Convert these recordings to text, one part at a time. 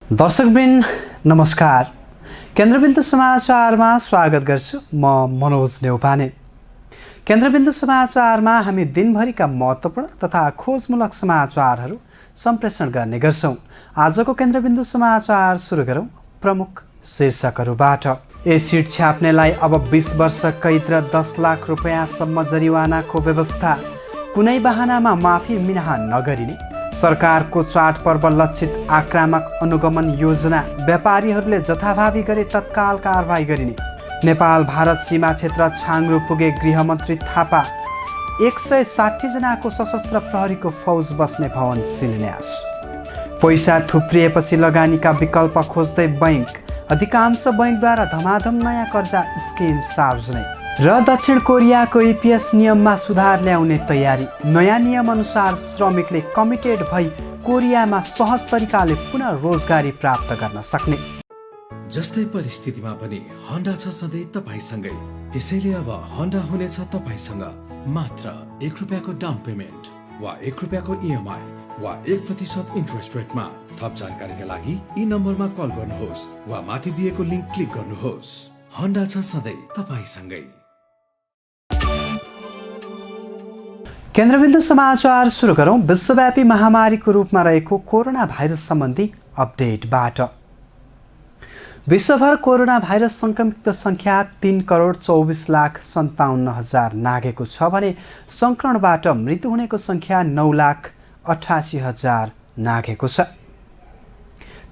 दर्शकवृन्द नमस्कार। केन्द्रबिन्दु समाचारमा स्वागत गर्छु। म मनोज नेउपाने। केन्द्रबिन्दु समाचारमा हामी दिनभरिका महत्त्वपूर्ण तथा खोजमूलक समाचारहरू सम्प्रेषण गर्ने गर्छौं। आजको केन्द्रबिन्दु समाचार सुरु गरौं प्रमुख शीर्षकहरूबाट। एसिड छ्याप्नेलाई अब 20 वर्ष कैद र 10 लाख रुपैयाँसम्म जरिवानाको व्यवस्था। कुनै बहानामा माफी मिनाहा नगरिने। सरकारको चाडपर्व लक्षित आक्रामक अनुगमन योजना। व्यापारीहरूले जथाभावी गरे तत्काल कारबाही गरिने। नेपाल भारत सीमा क्षेत्र छाङ्ग्रो पुगे गृहमन्त्री थापा। 160 जनाको सशस्त्र प्रहरीको फौज बस्ने भवन शिलान्यास। पैसा थुप्रिएपछि लगानीका विकल्प खोज्दै बैंक। अधिकांश बैंकद्वारा धमाधम नयाँ कर्जा स्किम सार्वजनिक। र दक्षिण कोरियाको EPS नियममा सुधार ल्याउने तयारी। नयाँ नियम अनुसार श्रमिकले कमिटेड भई कोरियामा सहज तरिकाले पुनः रोजगारी प्राप्त गर्न सक्ने। जस्तै परिस्थितिमा पनि होन्डा छ सधैँ तपाईसँगै। त्यसैले अब होन्डा हुनेछ तपाईसँग मात्र 1 रुपैयाँको डाउन पेमेन्ट वा 1 रुपैयाँको EMI वा 1% इन्ट्रेस्ट रेटमा। थप जानकारीका लागि यी नम्बरमा कल गर्नुहोस् वा माथि दिएको लिङ्क क्लिक गर्नुहोस्। होन्डा छ सधैँ तपाईसँगै। केन्द्रबिन्दु समाचार सुरु गरौं विश्वव्यापी महामारीको रूपमा रहेको कोरोना भाइरस सम्बन्धी अपडेटबाट। विश्वभर कोरोना भाइरस संक्रमितको संख्या 3,24,57,000 नाघेको छ भने संक्रमणबाट मृत्यु हुनेको संख्या 9,88,000 नाघेको छ।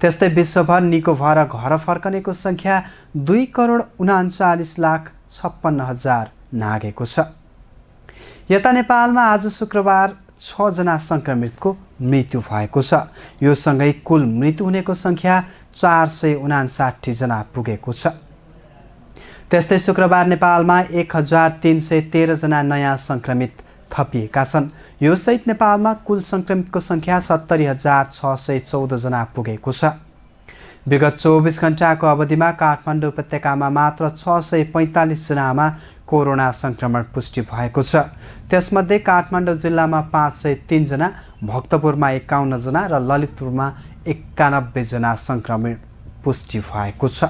त्यस्तै विश्वभर निको भएर घर फर्कनेको संख्या 2,39,56,000 नाघेको छ। यता नेपालमा आज शुक्रबार 6 जना संक्रमितको मृत्यु भएको छ। यो सँगै कुल मृत्यु हुनेको संख्या 459 जना पुगेको छ। त्यस्तै शुक्रबार नेपालमा 1,313 जना नयाँ संक्रमित थपिएका छन्। यो सहित नेपालमा कुल संक्रमितको संख्या 70,614 जना पुगेको छ। विगत 24 घण्टाको अवधिमा काठमाडौँ उपत्यकामा मात्र 645 जनामा कोरोना संक्रमण पुष्टि भएको छ। त्यसमध्ये काठमाडौँ जिल्लामा 503 जना, भक्तपुरमा 51 जना र ललितपुरमा 91 जना संक्रमण पुष्टि भएको छ।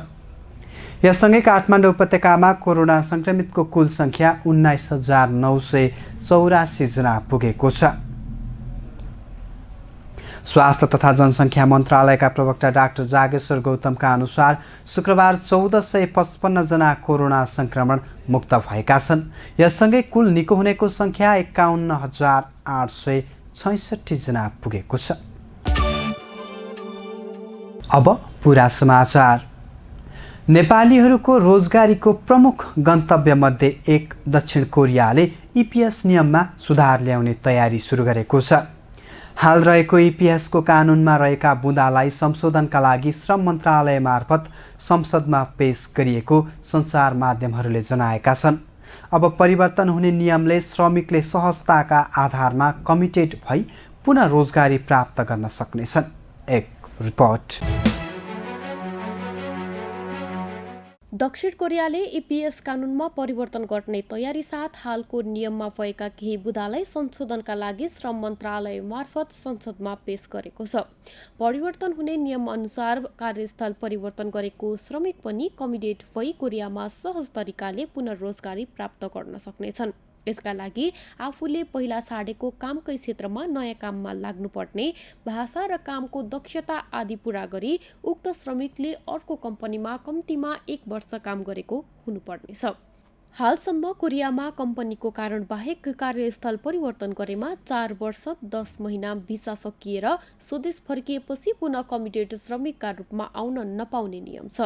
यससँगै काठमाडौँ उपत्यकामा कोरोना संक्रमितको कुल संख्या 19,984 जना पुगेको छ। स्वास्थ्य तथा जनसङ्ख्या मन्त्रालयका प्रवक्ता डाक्टर जागेश्वर गौतमका अनुसार शुक्रबार 1455 जना कोरोना संक्रमण मुक्त भएका छन्। यससँगै कुल निको हुनेको संख्या 51,866 जना पुगेको छ। अब पुरा समाचार। नेपालीहरूको रोजगारीको प्रमुख गन्तव्यमध्ये एक दक्षिण कोरियाले EPS नियममा सुधार ल्याउने तयारी सुरु गरेको छ। हाल रहेको EPS को कानुनमा रहेका बुँदालाई संशोधनका लागि श्रम मन्त्रालय मार्फत संसदमा पेश गरिएको सञ्चार माध्यमहरूले जनाएका छन्। अब परिवर्तन हुने नियमले श्रमिकले सहजताका आधारमा कमिटेड भई पुनः रोजगारी प्राप्त गर्न सक्नेछन्। एक रिपोर्ट। दक्षिण कोरियाले EPS कानुनमा परिवर्तन गर्ने तयारी साथ हालको नियममा भएका केही बुँदालाई संशोधनका लागि श्रम मन्त्रालय मार्फत संसदमा पेश गरेको छ। परिवर्तन हुने नियम अनुसार कार्यस्थल परिवर्तन गरेको श्रमिक पनि कमिटेड भई कोरियामा सहज तरिकाले पुनः रोजगारी प्राप्त गर्न सक्नेछन्। यसका लागि आफूले पहिला छाडेको कामकै क्षेत्रमा नयाँ काममा लाग्नुपर्ने, भाषा र कामको दक्षता आदि पूरा गरी उक्त श्रमिकले अर्को कम्पनीमा कम्तीमा 1 वर्ष काम गरेको हुनुपर्नेछ। हालसम्म कोरियामा कम्पनीको कारण बाहेक कार्यस्थल परिवर्तन गरेमा 4 वर्ष 10 महिना भिसा सकिएर स्वदेश फर्किएपछि पुनः कमिटेड श्रमिकका रूपमा आउन नपाउने नियम छ।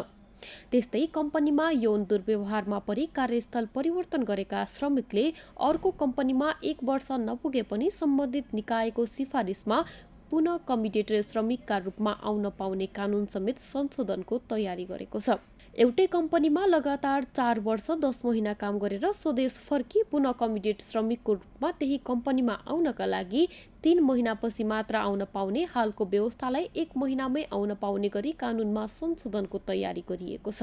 त्यस्तै कम्पनीमा यौन दुर्व्यवहारमा परि कार्यस्थल परिवर्तन गरेका श्रमिकले अर्को कम्पनीमा 1 वर्ष नपुगे पनि सम्बन्धित निकायको सिफारिसमा पुनः कमिटेड श्रमिकका रूपमा आउन पाउने कानुन समेत संशोधनको तयारी गरेको छ। एउटै कम्पनीमा लगातार 4 वर्ष 10 महिना काम गरेर स्वदेश फर्की पुनः कमिटेड श्रमिकको रूपमा त्यही कम्पनीमा आउनका लागि 3 महिनापछि मात्र आउन पाउने हालको व्यवस्थालाई 1 महिनामै आउन पाउने गरी कानुनमा संशोधनको तयारी गरिएको छ।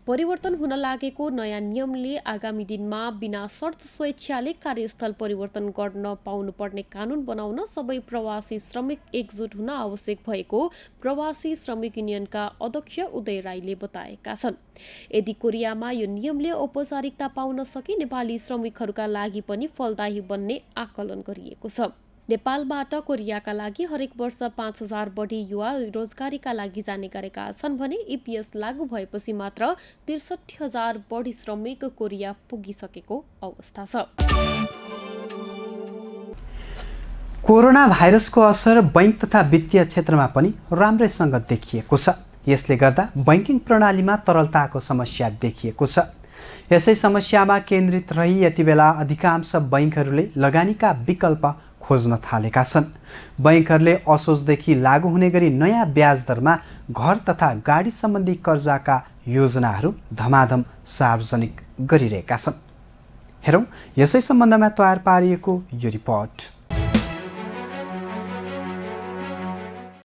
परिवर्तन हुन लागेको नयाँ नियमले आगामी दिनमा बिना शर्त स्वेच्छाले कार्यस्थल परिवर्तन गर्न पाउनुपर्ने कानुन बनाउन सबै प्रवासी श्रमिक एकजुट हुन आवश्यक भएको प्रवासी श्रमिक युनियनका अध्यक्ष उदय राईले बताएका छन्। यदि कोरियामा यो नियमले औपचारिकता पाउन सके नेपाली श्रमिकहरूका लागि पनि फलदायी बन्ने आकलन गरिएको छ। नेपालबाट कोरियाका लागि हरेक वर्ष 5,000 बढी युवा रोजगारीका लागि जाने गरेका छन् भने EPS लागू भएपछि मात्र 63,000 बढी श्रमिक कोरिया पुगिसकेको अवस्था छ। कोरोना भाइरसको असर बैंक तथा वित्तीय क्षेत्रमा पनि राम्रैसँग देखिएको छ। यसले गर्दा बैंकिङ प्रणालीमा तरलताको समस्या देखिएको छ। यसै समस्यामा केन्द्रित रही यति बेला अधिकांश बैंकहरूले लगानीका विकल्प खोज्न थालेका छन्। बैंकहरूले असोजदेखि लागू हुने गरी नयाँ ब्याज दरमा घर तथा गाडी सम्बन्धी कर्जाका योजनाहरू धमाधम सार्वजनिक गरिरहेका छन्। हेरौँ यसै सम्बन्धमा तयार पारिएको यो रिपोर्ट।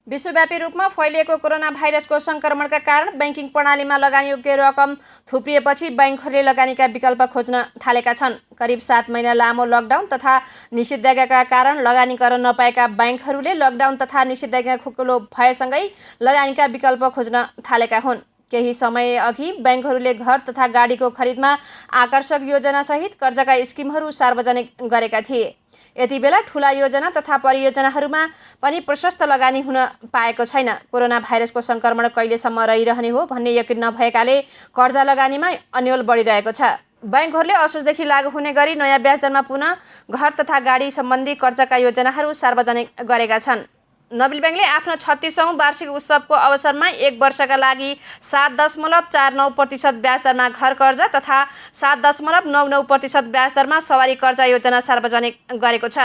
विश्वव्यापी रूपमा फैलिएको कोरोना भाइरसको संक्रमणका कारण बैंकिङ प्रणालीमा लगानीयोग्य रकम थुप्रिएपछि बैंकहरूले लगानीका विकल्प खोज्न थालेका छन्। करिब 7 महिना लामो लकडाउन तथा निषेधाज्ञाका कारण लगानी गर्न नपाएका बैंकहरूले लकडाउन तथा निषेधाज्ञा खुकुलो भएसँगै लगानीका विकल्प खोज्न थालेका हुन्। केही समय अघि बैंकहरूले घर तथा गाडीको खरिदमा आकर्षक योजनासहित कर्जाका स्किमहरू सार्वजनिक गरेका थिए। यति बेला ठूला योजना तथा परियोजनाहरूमा पनि प्रशस्त लगानी हुन पाएको छैन। कोरोना भाइरसको संक्रमण कहिलेसम्म रहिरहने हो भन्ने यकिन नभएकाले कर्जा लगानीमा अन्यल बढिरहेको छ। बैंकहरूले असोजदेखि लागू हुने गरी नयाँ ब्याज दरमा पुनः घर तथा गाडी सम्बन्धी कर्जाका योजनाहरू सार्वजनिक गरेका छन्। नबिल ब्याङ्कले आफ्नो 36औं वार्षिक उत्सवको अवसरमा 1 वर्षका लागि 7.49% ब्याज दरमा घर कर्जा तथा 7.99% ब्याज दरमा सवारी कर्जा योजना सार्वजनिक गरेको छ।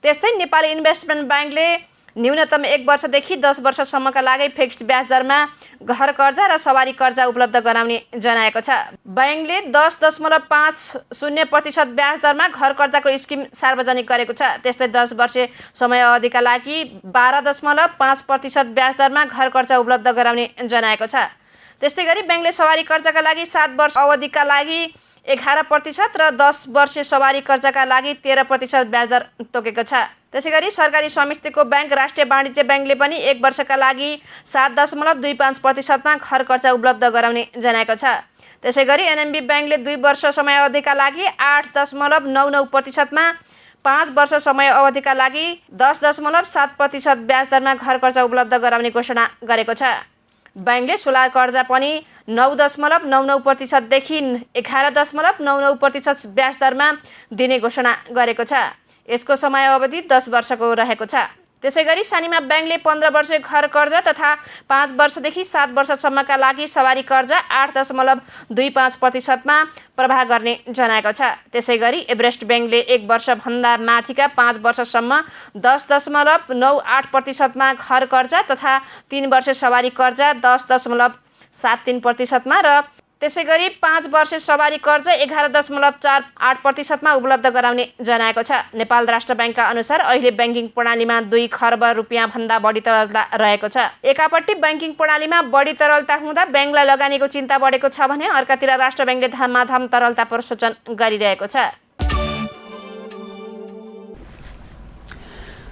त्यस्तै नेपाली इन्भेस्टमेन्ट ब्याङ्कले न्यूनतम 1 वर्षदेखि 10 वर्षसम्मका लागि फिक्स्ड ब्याज दरमा घर कर्जा र सवारी कर्जा उपलब्ध गराउने जनाएको छ। बैंकले 10.50% ब्याज दरमा घर कर्जाको स्किम सार्वजनिक गरेको छ। त्यस्तै 10 वर्ष समय अवधिका लागि 12.5% ब्याज दरमा घर कर्जा उपलब्ध गराउने जनाएको छ। त्यस्तै गरी बैंकले सवारी कर्जाका लागि 7 वर्ष अवधिका लागि 11% र 10 वर्ष सवारी कर्जाका लागि 13% ब्याज दर तोकेको छ। त्यसैगरी सरकारी स्वामित्वको बैंक राष्ट्रिय वाणिज्य बैंकले पनि 1 वर्षका लागि 7.25% मा घर कर्जा उपलब्ध गराउने जनाएको छ। त्यसैगरी एनएमबी बैंकले 2 वर्ष समय अवधिका लागि 8.99% मा 5 वर्ष समय अवधिका लागि 10.7% ब्याज दरमा घर कर्जा उपलब्ध गराउने घोषणा गरेको छ। बैंकले सोलर कर्जा पनि 9.99% देखि 11.99% ब्याज दरमा दिने घोषणा गरेको छ। यसको समय अवधि 10 वर्षको रहेको छ। त्यसैगरी सानीमा बैंकले 15 वर्ष घर कर्जा तथा 5 वर्षदेखि 7 वर्षसम्मका लागि सवारी कर्जा 8.25% मा प्रवाह गर्ने जनाएको छ। त्यसैगरी एभरेस्ट बैंकले 1 वर्षभन्दा माथिका 5 वर्षसम्म 10.98% मा घर कर्जा तथा 3 वर्ष सवारी कर्जा 10.73% मा र त्यसैगरी 5 वर्ष सवारी कर्जा 11.48% मा उपलब्ध गराउने जनाएको छ। नेपाल राष्ट्र बैंकका अनुसार अहिले बैंकिङ प्रणालीमा 2 खर्ब रुपियाँ भन्दा बढी तरलता रहेको छ। एकापट्टि बैंकिङ प्रणालीमा बढी तरलता हुँदा बैंकलाई लगानीको चिन्ता बढेको छ भने अर्कातिर राष्ट्र बैंकले धमाधम तरलता प्रसोचन गरिरहेको छ।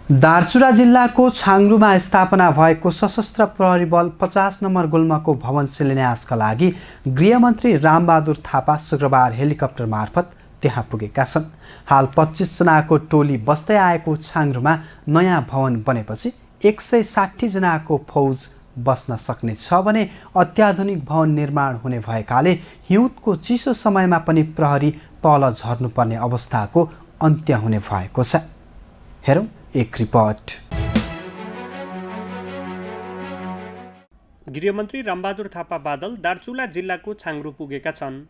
दार्चुला जिल्लाको छाङ्रुमा स्थापना भएको सशस्त्र प्रहरी बल 50 नम्बर गुल्मको भवन शिलान्यासका लागि गृहमन्त्री रामबहादुर थापा शुक्रबार हेलिकप्टर मार्फत त्यहाँ पुगेका छन्। हाल 25 जनाको टोली बस्दै आएको छाङ्रुमा नयाँ भवन बनेपछि 160 जनाको फौज बस्न सक्ने छ भने अत्याधुनिक भवन निर्माण हुने भएकाले हिउँदको चिसो समयमा पनि प्रहरी तल झर्नुपर्ने अवस्थाको अन्त्य हुने भएको छ। हेरौँ एक रिपोर्ट। गृहमन्त्री रामबहादुर थापा बादल दार्चुला जिल्लाको छाङ्रु पुगेका छन्।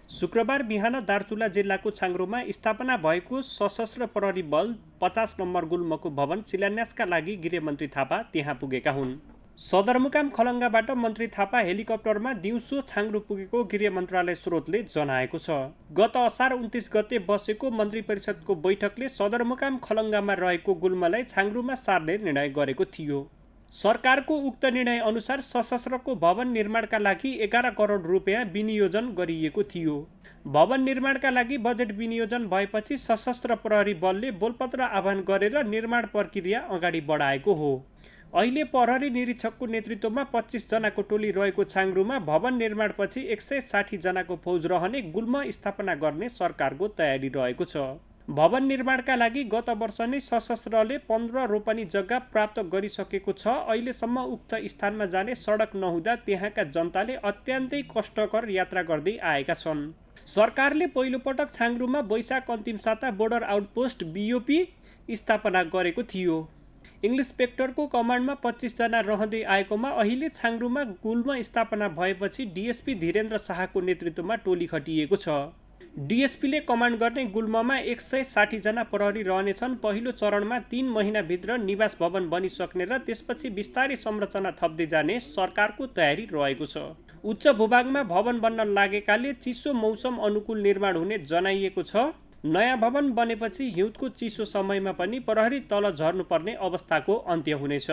शुक्रबार बिहान दार्चुला जिल्लाको छाङ्रुमा स्थापना भएको सशस्त्र प्रहरी बल 50 नम्बर गुल्मको भवन शिलान्यासका लागि गृहमन्त्री थापा त्यहाँ पुगेका हुन्। सदरमुकाम खलङ्गाबाट मन्त्री थापा हेलिकप्टरमा दिउँसो छाङ्रु पुगेको गृह मन्त्रालय स्रोतले जनाएको छ। गत असार 29 गते बसेको मन्त्री परिषदको बैठकले सदरमुकाम खलङ्गामा रहेको गुल्मलाई छाङ्रुमा सार्ने निर्णय गरेको थियो। सरकारको उक्त निर्णय अनुसार सशस्त्रको भवन निर्माणका लागि 11 करोड रुपियाँ विनियोजन गरिएको थियो। भवन निर्माणका लागि बजेट विनियोजन भएपछि सशस्त्र प्रहरी बलले बोलपत्र आह्वान गरेर निर्माण प्रक्रिया अगाडि बढाएको हो। अहिले प्रहरी निरीक्षकको नेतृत्वमा 25 जनाको टोली रहेको छाङ्ग्रुमा भवन निर्माणपछि 160 जनाको फौज रहने गुल्म स्थापना गर्ने सरकारको तयारी रहेको छ। भवन निर्माणका लागि गत वर्ष नै सशस्त्रले 15 रोपनी जग्गा प्राप्त गरिसकेको छ। अहिलेसम्म उक्त स्थानमा जाने सडक नहुँदा त्यहाँका जनताले अत्यन्तै कष्टकर यात्रा गर्दै आएका छन्। सरकारले पहिलोपटक छाङ्ग्रुमा वैशाख अन्तिम साता बोर्डर आउटपोस्ट BOP स्थापना गरेको थियो। इन्स्पेक्टरको कमान्डमा 25 जना रहँदै आएकोमा अहिले छाङ्ग्रुमा गुल्म स्थापना भएपछि DSP धीरेन्द्र शाहको नेतृत्वमा टोली खटिएको छ। DSPले कमान्ड गर्ने गुल्ममा 160 जना प्रहरी रहनेछन्। पहिलो चरणमा 3 महिनाभित्र निवास भवन बनिसक्ने र त्यसपछि बिस्तारै संरचना थप्दै जाने सरकारको तयारी रहेको छ। उच्च भूभागमा भवन बन्न लागेकाले चिसो मौसम अनुकूल निर्माण हुने जनाइएको छ। नयाँ भवन बनेपछि हिउँदको चिसो समयमा पनि प्रहरी तल झर्नुपर्ने अवस्थाको अन्त्य हुनेछ।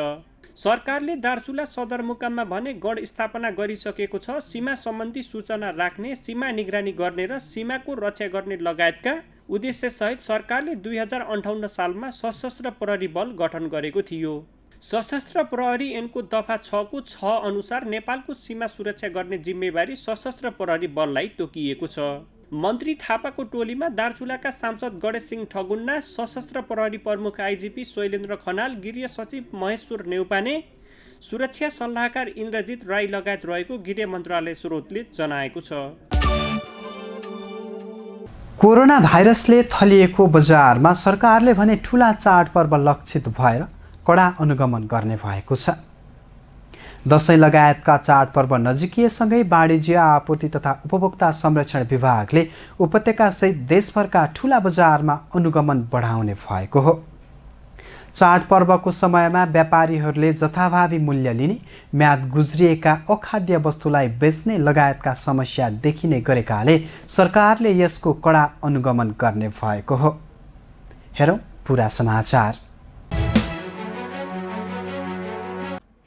सरकारले दार्चुला सदरमुकाममा भने गढ स्थापना गरिसकेको छ। सीमा सम्बन्धी सूचना राख्ने, सीमा निगरानी गर्ने र सीमाको रक्षा गर्ने लगायतका उद्देश्यसहित सरकारले 2058 सालमा सशस्त्र प्रहरी बल गठन गरेको थियो। सशस्त्र प्रहरी ऐनको दफा 6 को 6 अनुसार नेपालको सीमा सुरक्षा गर्ने जिम्मेवारी सशस्त्र प्रहरी बललाई तोकिएको छ। मन्त्री थापाको टोलीमा दार्चुलाका सांसद गणेश सिंह ठगुन्ना, सशस्त्र प्रहरी प्रमुख IGP शैलेन्द्र खनाल, गृह सचिव महेश्वर नेउपाने, सुरक्षा सल्लाहकार इन्द्रजित राई लगायत रहेको गृह मन्त्रालय स्रोतले जनाएको छ। कोरोना भाइरसले थलिएको बजारमा सरकारले भने ठूला चाडपर्व लक्षित भएर कडा अनुगमन गर्ने भएको छ। दशैं लगायतका चाडपर्व नजिकिएसँगै वाणिज्य आपूर्ति तथा उपभोक्ता संरक्षण विभागले उपत्यकासहित देशभरका ठूला बजारमा अनुगमन बढाउने भएको हो। चाडपर्वको समयमा व्यापारीहरूले जथाभावी मूल्य लिने, म्याद गुज्रिएका अखाद्य वस्तुलाई बेच्ने लगायतका समस्या देखिने गरेकाले सरकारले यसको कडा अनुगमन गर्ने भएको हो। हेरौँ पुरा समाचार।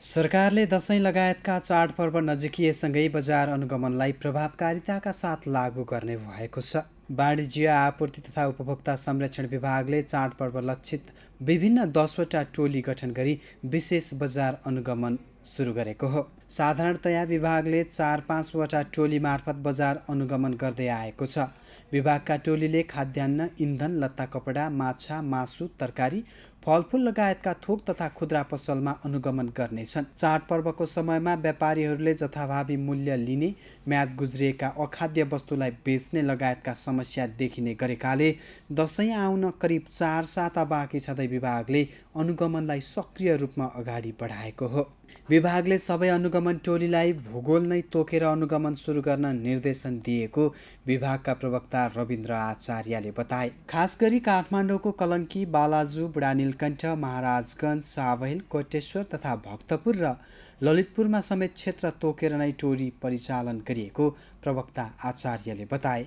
सरकारले दशैं लगायतका चाडपर्व नजिकिएसँगै बजार अनुगमनलाई प्रभावकारिताका साथ लागू गर्ने भएको छ। वाणिज्य आपूर्ति तथा उपभोक्ता संरक्षण विभागले चाडपर्व लक्षित विभिन्न 10वटा टोली गठन गरी विशेष बजार अनुगमन सुरु गरेको हो। साधारणतया विभागले 4-5 वटा टोली मार्फत बजार अनुगमन गर्दै आएको छ। विभागका टोलीले खाद्यान्न, इन्धन, लत्ता कपडा, माछा, मासु, तरकारी, फलफुल लगायतका थोक तथा खुद्रा पसलमा अनुगमन गर्नेछन्। चाडपर्वको समयमा व्यापारीहरूले जथाभावी मूल्य लिने, म्याद गुज्रिएका अखाद्य वस्तुलाई बेच्ने लगायतका समस्या देखिने गरेकाले दशैं आउन करिब 4 साता बाँकी छँदै विभागले अनुगमनलाई सक्रिय रूपमा अगाडि बढाएको हो। विभागले सबै अनुगमन टोलीलाई भूगोल नै तोकेर अनुगमन सुरु गर्न निर्देशन दिएको विभागका प्रवक्ता रविन्द्र आचार्यले बताए। खास गरी काठमाडौँको कलङ्की, बालाजु, बुढानीलकण्ठ, महाराजगञ्ज, सावहिल, कोटेश्वर तथा भक्तपुर र ललितपुरमा समेत क्षेत्र तोकेर नै टोली परिचालन गरिएको प्रवक्ता आचार्यले बताए।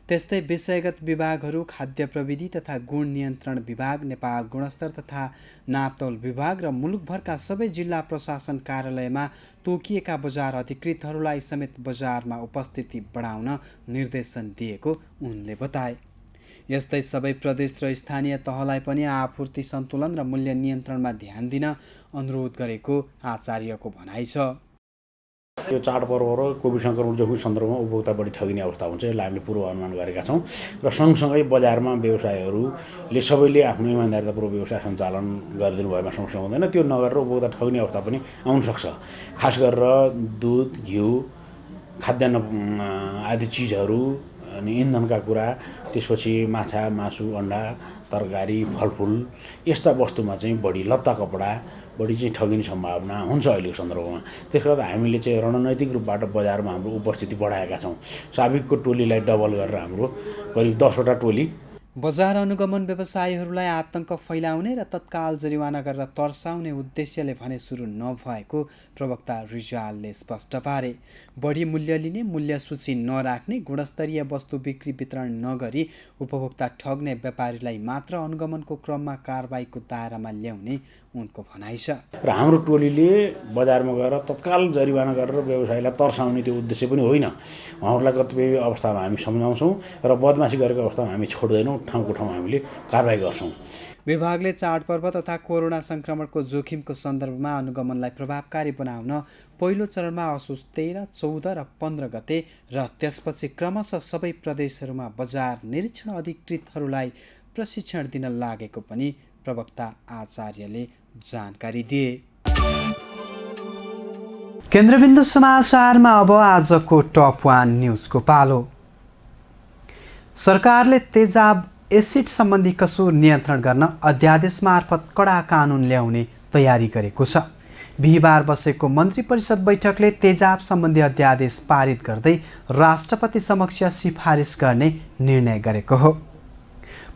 त्यस्तै विषयगत विभागहरू खाद्य प्रविधि तथा गुण नियन्त्रण विभाग, नेपाल गुणस्तर तथा नापतौल विभाग र मुलुकभरका सबै जिल्ला प्रशासन कार्यालयमा तोकिएका बजार अधिकृतहरूलाई समेत बजारमा उपस्थिति बढाउन निर्देशन दिएको उनले बताए। यस्तै सबै प्रदेश र स्थानीय तहलाई पनि आपूर्ति सन्तुलन र मूल्य नियन्त्रणमा ध्यान दिन अनुरोध गरेको आचार्यको भनाइ छ। यो चाडपर्व र कोभिड सङ्क्रमण जोखिम सन्दर्भमा उपभोक्ता बढी ठगिने अवस्था हुन्छ, यसलाई हामीले पूर्वानुमान गरेका छौँ र सँगसँगै बजारमा व्यवसायहरूले सबैले आफ्नो इमान्दारितापूर्वक व्यवसाय सञ्चालन गरिदिनु भएमा समस्या हुँदैन। त्यो नगरेर उपभोक्ता ठगिने अवस्था पनि आउनसक्छ। खास गरेर दुध, घिउ, खाद्यान्न आदि चिजहरू अनि इन्धनका कुरा, त्यसपछि माछा, मासु, अन्डा, तरकारी, फलफुल यस्ता वस्तुमा चाहिँ बढी, लत्ता कपडा बढी चाहिँ ठगिने सम्भावना हुन्छ अहिलेको सन्दर्भमा। त्यस कारण हामीले चाहिँ रणनैतिक रूपबाट बजारमा हाम्रो उपस्थिति बढाएका छौँ। साबिकको टोलीलाई डबल गरेर हाम्रो करिब 10 वटा टोली। बजार अनुगमन व्यवसायीहरूलाई आतंक फैलाउने र तत्काल जरिवाना गरेर तर्साउने उद्देश्यले भने सुरु नभएको प्रवक्ता रिजालले स्पष्ट पारे। बढी मूल्य लिने, मूल्य सूची नराख्ने, गुणस्तरीय वस्तु बिक्री वितरण नगरी उपभोक्ता ठग्ने व्यापारीलाई मात्र अनुगमनको क्रममा कारबाहीको दायरामा ल्याउने उनको भनाइ छ। र हाम्रो टोलीले बजारमा गएर तत्काल जरिवाना गरेर व्यवसायीलाई तर्साउने त्यो उद्देश्य पनि होइन। उहाँहरूलाई कतिपय अवस्थामा हामी सम्झाउँछौँ र बदमासी गरेको अवस्थामा हामी छोड्दैनौँ, ठाउँको ठाउँ हामीले कारबाही गर्छौँ। विभागले चाडपर्व तथा कोरोना संक्रमणको जोखिमको सन्दर्भमा अनुगमनलाई प्रभावकारी बनाउन पहिलो चरणमा असोज 13, 14 र 15 गते र त्यसपछि क्रमशः सबै प्रदेशहरूमा बजार निरीक्षण अधिकृतहरूलाई प्रशिक्षण दिन लागेको पनि प्रवक्ता आचार्यले जानकारी दिए। केन्द्रबिन्दु समाचारमा अब आजको टप 1 न्युजको पालो। सरकारले तेजाब एसिड सम्बन्धी कसुर नियन्त्रण गर्न अध्यादेश मार्फत कडा कानुन ल्याउने तयारी गरेको छ। बिहिबार बसेको मन्त्री परिषद बैठकले तेजाब सम्बन्धी अध्यादेश पारित गर्दै राष्ट्रपति समक्ष सिफारिस गर्ने निर्णय गरेको हो।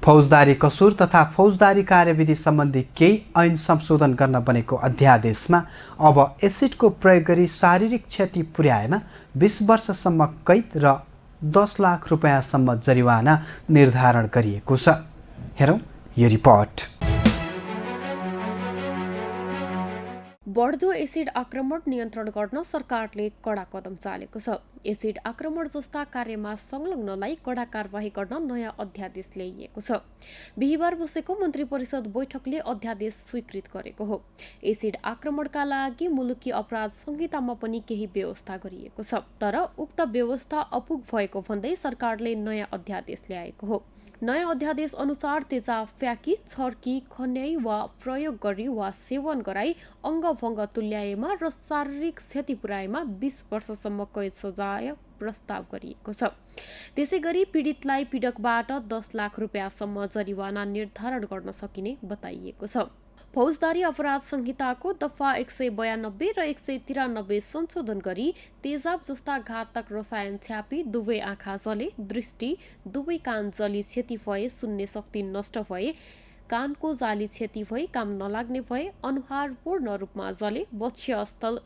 फौजदारी कसुर तथा फौजदारी कार्यविधि सम्बन्धी केही ऐन संशोधन गर्न बनेको अध्यादेशमा अब एसिडको प्रयोग गरी शारीरिक क्षति पुर्याएमा 20 वर्षसम्म कैद र 10 लाख रुपियाँसम्म जरिवाना निर्धारण गरिएको छ। हेरौँ यो रिपोर्ट। बढ्दो एसिड आक्रमण नियन्त्रण गर्न सरकारले कडा कदम चालेको छ। एसिड आक्रमण जस्ता कार्यमा संलग्नलाई कडा कारबाही गर्न नयाँ अध्यादेश ल्याइएको छ। बिहिबार बसेको मन्त्री परिषद बैठकले अध्यादेश स्वीकृत गरेको हो। एसिड आक्रमणका लागि मुलुकी अपराध संहितामा पनि केही व्यवस्था गरिएको छ, तर उक्त व्यवस्था अपुग भएको भन्दै सरकारले नयाँ अध्यादेश ल्याएको हो। नयाँ अध्यादेश अनुसार तेजाब फ्याँकी, छर्की, खन्याई वा प्रयोग गरी वा सेवन गराई अङ्गभङ्ग तुल्याएमा र शारीरिक क्षति पुर्याएमा 20 वर्षसम्म कैद सजाय प्रस्ताव गरिएको छ। त्यसैगरी पीडितलाई पीडकबाट 10 लाख रुपियाँसम्म जरिवाना निर्धारण गर्न सकिने बताइएको छ। फौजदारी अपराध संहिताको दफा 192 र 193 संशोधन गरी तेजाब जस्ता घातक रसायन छ्यापी, दुवै आँखा जले, दृष्टि, दुवै कान जली क्षति भए, सुन्ने शक्ति नष्ट भए, कानको जाली क्षति भई, काम नलाग्ने भए, अनुहार पूर्ण रूपमा जले, वक्ष्यस्थल,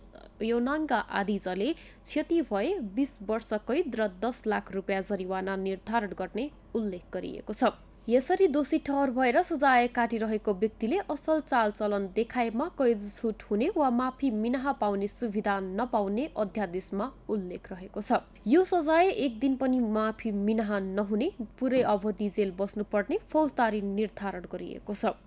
यौनाङ्ग आदि जले क्षति भए 20 वर्ष कैद र 10 लाख रुपियाँ जरिवाना निर्धारण गर्ने उल्लेख गरिएको छ। यसरी दोषी ठहर भएर सजाय काटिरहेको व्यक्तिले असल चालचलन देखाएमा कैद छुट हुने वा माफी मिनाहा पाउने सुविधा नपाउने अध्यादेशमा उल्लेख रहेको छ। यो सजाय एक दिन पनि माफी मिनाहा नहुने, पुरै अवधि जेल बस्नुपर्ने फौजदारी निर्धारण गरिएको छ।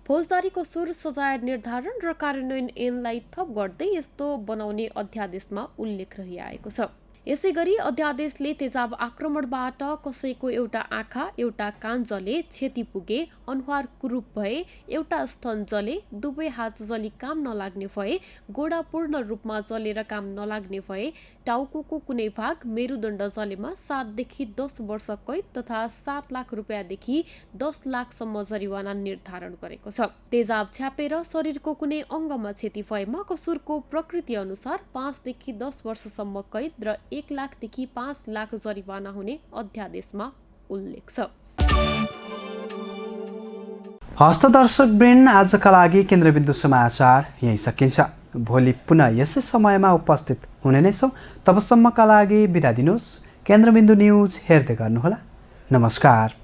फौजदारी कसुर सजाय निर्धारण र कार्यान्वयन ऐनलाई थप गर्दै यस्तो बनाउने अध्यादेशमा उल्लेख रहिआएको छ। यसैगरी अध्यादेशले तेजाब आक्रमणबाट कसैको एउटा आँखा, एउटा कान जले क्षति पुगे, अनुहार कुरूप भए, एउटा स्तन जले, दुवै हात जली काम नलाग्ने भए, गोडा पूर्ण रूपमा जलेर काम नलाग्ने भए, टाउको कुनै भाग, मेरुदण्ड जलेमा 7 देखि 10 वर्ष कैद तथा 7 लाख रुपियाँदेखि 10 लाखसम्म जरिवाना निर्धारण गरेको छ। तेजाब छ्यापेर शरीरको कुनै अङ्गमा क्षति भएमा कसुरको प्रकृति अनुसार 5 देखि 10 वर्षसम्म कैद र 1 लाखदेखि 5 लाख जरिवाना हुने अध्यादेशमा उल्लेख छ। हस्त दर्शकवृन्द, आजका लागि केन्द्रबिन्दु समाचार यही सकिन्छ। भोलि पुनः यसै समयमा उपस्थित हुने नै छौँ। तबसम्मका लागि बिदा दिनुहोस्। केन्द्रबिन्दु न्युज हेर्दै गर्नुहोला। नमस्कार।